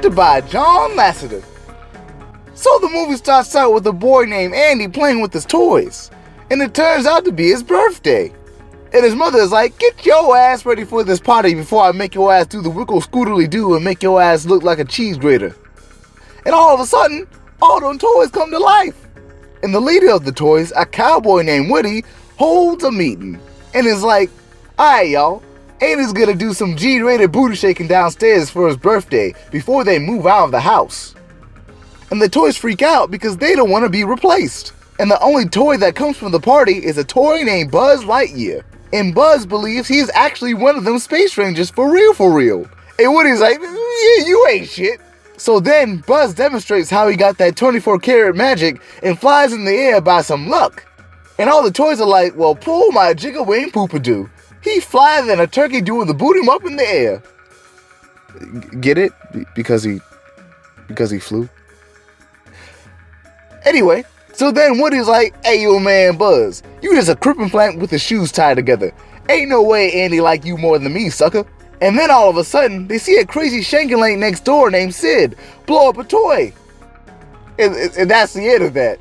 directed by John Lasseter. So the movie starts out with a boy named Andy playing with his toys, and it turns out to be his birthday. And his mother is like, get your ass ready for this party before I make your ass do the wickle scooterly doo and make your ass look like a cheese grater. And all of a sudden, all them toys come to life. And the leader of the toys, a cowboy named Woody, holds a meeting and is like, alright y'all, Andy's gonna do some G-rated booty shaking downstairs for his birthday before they move out of the house. And the toys freak out because they don't want to be replaced. And the only toy that comes from the party is a toy named Buzz Lightyear. And Buzz believes he is actually one of them space rangers for real. And Woody's like, yeah, you ain't shit. So then Buzz demonstrates how he got that 24 karat magic and flies in the air by some luck. And all the toys are like, well, pull my jigga wing poopadoo. He flies than a turkey doing the boot him up in the air. Get it? Because he flew. Anyway, so then Woody's like, hey yo man Buzz, you just a crippin' plant with his shoes tied together. Ain't no way Andy like you more than me, sucker. And then all of a sudden, they see a crazy shanking next door named Sid blow up a toy. And that's the end of that.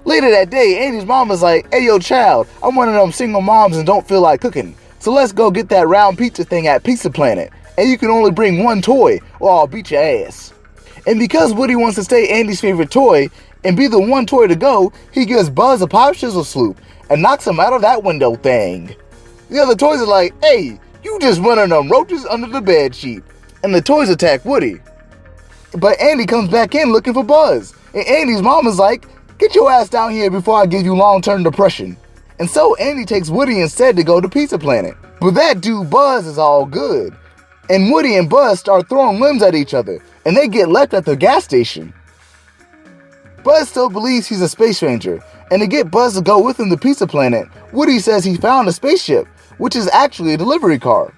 Later that day, Andy's mom is like, hey yo child, I'm one of them single moms and don't feel like cooking. So let's go get that round pizza thing at Pizza Planet. And you can only bring one toy or I'll beat your ass. And because Woody wants to stay Andy's favorite toy and be the one toy to go, he gives Buzz a pop shizzle sloop and knocks him out of that window thing. The other toys are like, hey, you just one of them roaches under the bed sheet. And the toys attack Woody. But Andy comes back in looking for Buzz. And Andy's mom is like, get your ass down here before I give you long-term depression. And so Andy takes Woody instead to go to Pizza Planet. But that dude Buzz is all good. And Woody and Buzz start throwing limbs at each other. And they get left at the gas station. Buzz still believes he's a space ranger. And to get Buzz to go with him to Pizza Planet, Woody says he found a spaceship, which is actually a delivery car.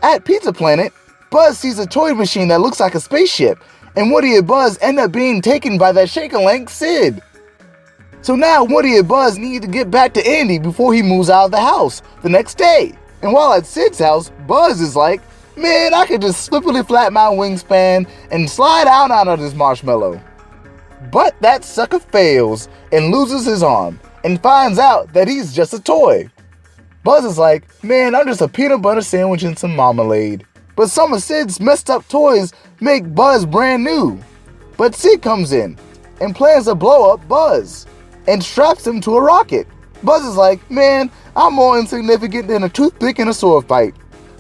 At Pizza Planet, Buzz sees a toy machine that looks like a spaceship. And Woody and Buzz end up being taken by that shake-a-lank Sid. So now Woody and Buzz need to get back to Andy before he moves out of the house the next day. And while at Sid's house, Buzz is like, man, I could just slippily flap my wingspan and slide out of this marshmallow. But that sucker fails and loses his arm and finds out that he's just a toy. Buzz is like, man, I'm just a peanut butter sandwich and some marmalade. But some of Sid's messed up toys make Buzz brand new. But Sid comes in and plans to blow up Buzz and straps him to a rocket. Buzz is like, man, I'm more insignificant than a toothpick in a sword fight.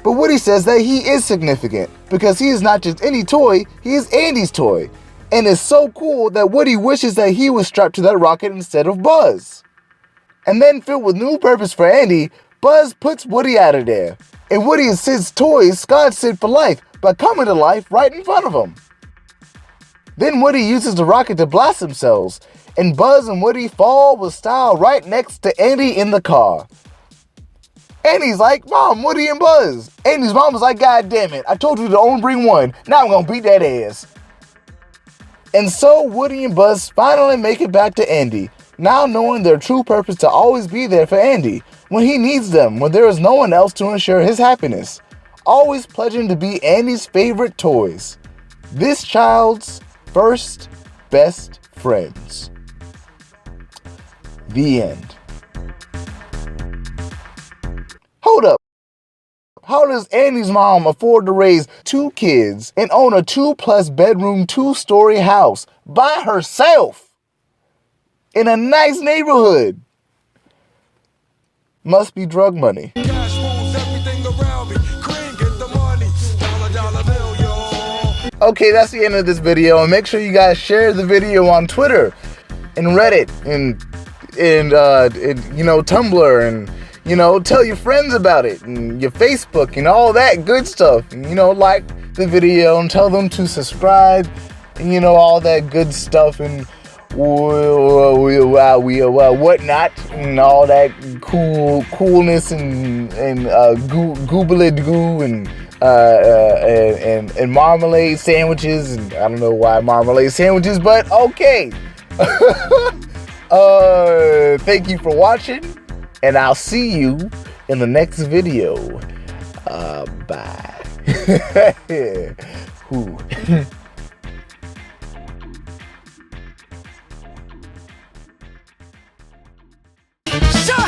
But Woody says that he is significant because he is not just any toy, he is Andy's toy. And it's so cool that Woody wishes that he was strapped to that rocket instead of Buzz. And then filled with new purpose for Andy, Buzz puts Woody out of there. And Woody and Sid's toys scarred Sid for life by coming to life right in front of him. Then Woody uses the rocket to blast themselves, and Buzz and Woody fall with style right next to Andy in the car. Andy's like, Mom, Woody and Buzz. Andy's mom was like, God damn it, I told you to only bring one. Now I'm gonna beat that ass. And so Woody and Buzz finally make it back to Andy, now knowing their true purpose to always be there for Andy when he needs them, when there is no one else to ensure his happiness. Always pledging to be Andy's favorite toys. This child's first best friends. The end. Hold up. How does Andy's mom afford to raise 2 kids and own a 2+ bedroom, 2-story house by herself in a nice neighborhood? Must be drug money. Okay, that's the end of this video, and make sure you guys share the video on Twitter and Reddit and Tumblr, and tell your friends about it, and your Facebook and all that good stuff. And, like the video and tell them to subscribe, and all that good stuff, and whatnot, and all that coolness and goobalid-goo and marmalade sandwiches, and I don't know why marmalade sandwiches, but okay. Thank you for watching, and I'll see you in the next video. Bye. Yeah. Whew. Show